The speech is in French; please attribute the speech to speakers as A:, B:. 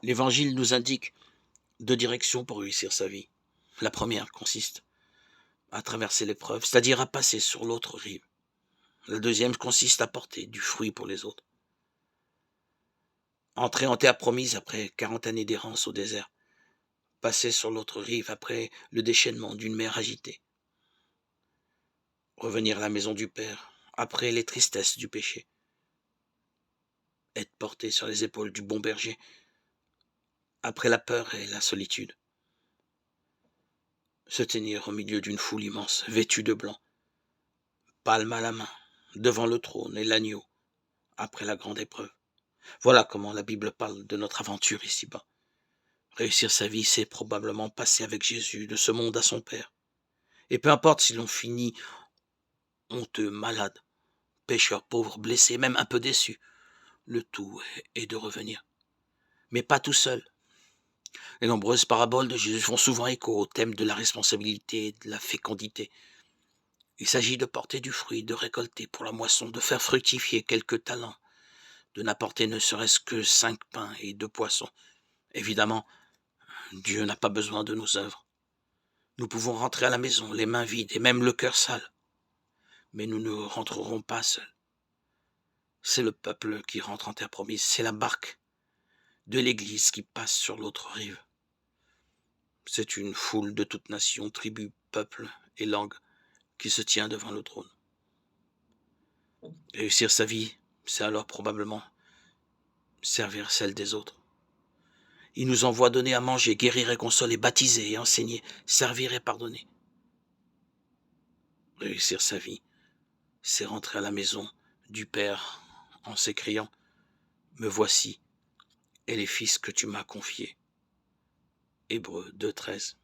A: L'Évangile nous indique 2 directions pour réussir sa vie. La première consiste à traverser l'épreuve, c'est-à-dire à passer sur l'autre rive. La deuxième consiste à porter du fruit pour les autres. Entrer en terre promise après 40 années d'errance au désert. Passer sur l'autre rive après le déchaînement d'une mer agitée. Revenir à la maison du Père après les tristesses du péché. Être porté sur les épaules du bon berger après la peur et la solitude. Se tenir au milieu d'une foule immense, vêtue de blanc, palme à la main, devant le trône et l'agneau, après la grande épreuve. Voilà comment la Bible parle de notre aventure ici-bas. Réussir sa vie, c'est probablement passer avec Jésus de ce monde à son Père. Et peu importe si l'on finit honteux, malade, pécheur, pauvre, blessé, même un peu déçu, le tout est de revenir. Mais pas tout seul. Les nombreuses paraboles de Jésus font souvent écho au thème de la responsabilité et de la fécondité. Il s'agit de porter du fruit, de récolter pour la moisson, de faire fructifier quelques talents, de n'apporter ne serait-ce que 5 pains et 2 poissons. Évidemment, Dieu n'a pas besoin de nos œuvres. Nous pouvons rentrer à la maison, les mains vides et même le cœur sale. Mais nous ne rentrerons pas seuls. C'est le peuple qui rentre en terre promise, c'est la barque de l'Église qui passe sur l'autre rive. C'est une foule de toutes nations, tribus, peuples et langues qui se tient devant le trône. Réussir sa vie, c'est alors probablement servir celle des autres. Il nous envoie donner à manger, guérir et consoler, baptiser et enseigner, servir et pardonner. Réussir sa vie, c'est rentrer à la maison du Père en s'écriant « Me voici et les fils que tu m'as confiés ». Hébreux 2,13.